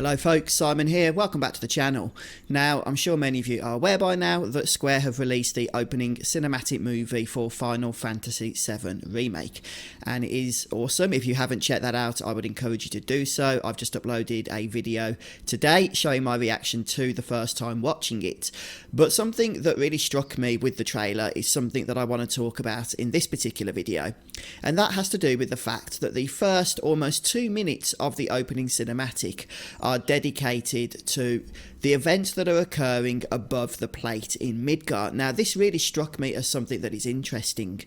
Hello folks, Simon here, welcome back to the channel. Now, I'm sure many of you are aware by now that Square have released the opening cinematic movie for Final Fantasy VII Remake. And it is awesome. If you haven't checked that out, I would encourage you to do so. I've just uploaded a video today showing my reaction to the first time watching it. But something that really struck me with the trailer is something that I want to talk about in this particular video. And that has to do with the fact that the first almost 2 minutes of the opening cinematic are dedicated to the events that are occurring above the plate in Midgar. Now, this really struck me as something that is interesting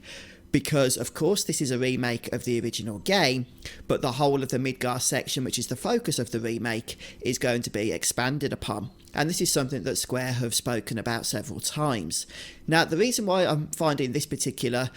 because, of course, this is a remake of the original game, but the whole of the Midgar section, which is the focus of the remake, is going to be expanded upon. And this is something that Square have spoken about several times. Now, the reason why I'm finding this particular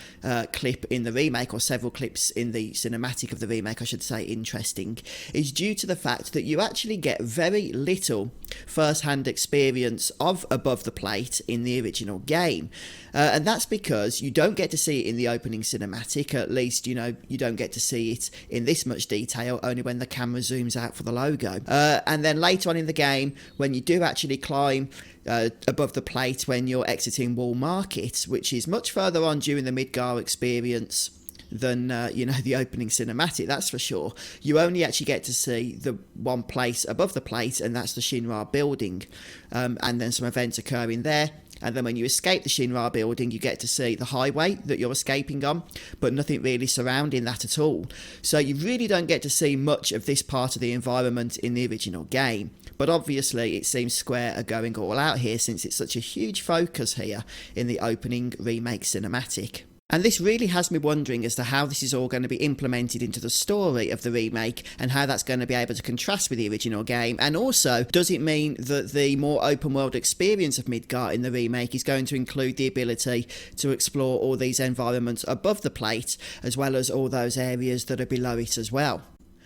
clip in the remake, or several clips in the cinematic of the remake, I should say, interesting, is due to the fact that you actually get very little first-hand experience of above the plate in the original game. And that's because you don't get to see it in the opening cinematic. At least, you don't get to see it in this much detail, only when the camera zooms out for the logo. And then later on in the game, when you do actually climb above the plate when you're exiting Wall Market, which is much further on during the Midgar experience than the opening cinematic, that's for sure. You only actually get to see the one place above the plate, and that's the Shinra building, and then some events occurring there. And then when you escape the Shinra building, you get to see the highway that you're escaping on, but nothing really surrounding that at all. So you really don't get to see much of this part of the environment in the original game. But obviously, it seems Square are going all out here since it's such a huge focus here in the opening remake cinematic. And this really has me wondering as to how this is all going to be implemented into the story of the remake and how that's going to be able to contrast with the original game. And also, does it mean that the more open world experience of Midgar in the remake is going to include the ability to explore all these environments above the plate, as well as all those areas that are below it as well?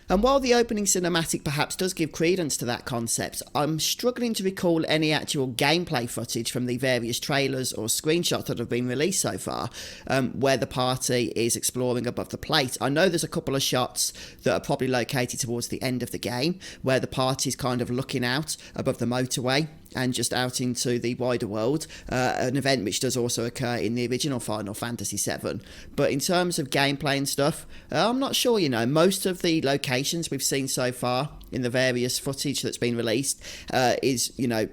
And while the opening cinematic perhaps does give credence to that concept, I'm struggling to recall any actual gameplay footage from the various trailers or screenshots that have been released so far, where the party is exploring above the plate. I know there's a couple of shots that are probably located towards the end of the game, where the party's kind of looking out above the motorway and just out into the wider world, an event which does also occur in the original Final Fantasy VII. But in terms of gameplay and stuff, I'm not sure, most of the locations we've seen so far in the various footage that's been released is,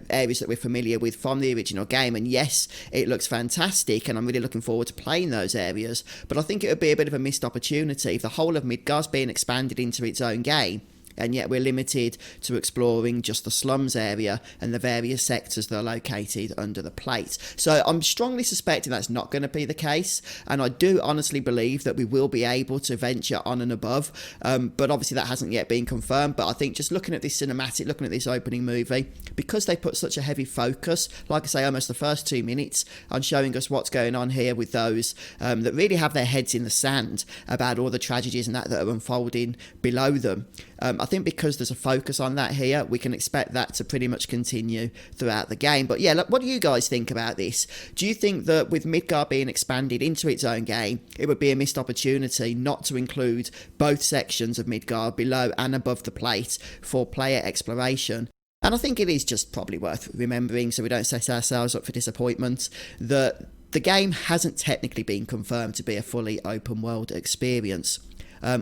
areas that we're familiar with from the original game. And yes, it looks fantastic, and I'm really looking forward to playing those areas. But I think it would be a bit of a missed opportunity if the whole of Midgar's being expanded into its own game, and yet we're limited to exploring just the slums area and the various sectors that are located under the plate. So I'm strongly suspecting that's not going to be the case, and I do honestly believe that we will be able to venture on and above, but obviously that hasn't yet been confirmed. But I think just looking at this cinematic, looking at this opening movie, because they put such a heavy focus, like I say, almost the first 2 minutes, on showing us what's going on here with those that really have their heads in the sand about all the tragedies and that are unfolding below them. I think because there's a focus on that here, we can expect that to pretty much continue throughout the game. But yeah, look, what do you guys think about this? Do you think that with Midgar being expanded into its own game, it would be a missed opportunity not to include both sections of Midgar, below and above the plate, for player exploration? And I think it is just probably worth remembering, so we don't set ourselves up for disappointment, that the game hasn't technically been confirmed to be a fully open world experience.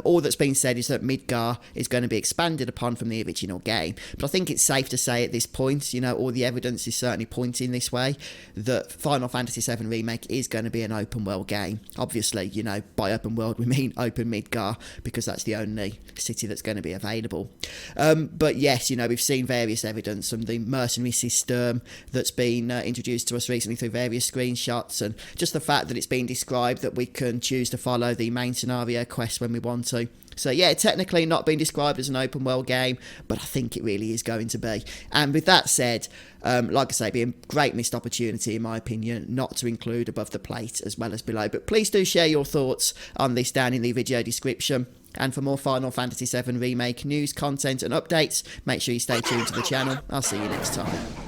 All that's been said is that Midgar is going to be expanded upon from the original game. But I think it's safe to say at this point, all the evidence is certainly pointing this way, that Final Fantasy VII Remake is going to be an open world game. Obviously, by open world we mean open Midgar, because that's the only city that's going to be available. But yes, we've seen various evidence from the mercenary system that's been introduced to us recently through various screenshots, and just the fact that it's been described that we can choose to follow the main scenario quest when we want to. So yeah, technically not being described as an open world game, but I think it really is going to be. And with that said, like I say, be a great missed opportunity in my opinion not to include above the plate as well as below. But please do share your thoughts on this down in the video description. And for more Final Fantasy VII Remake news, content and updates, make sure you stay tuned to the channel. I'll see you next time.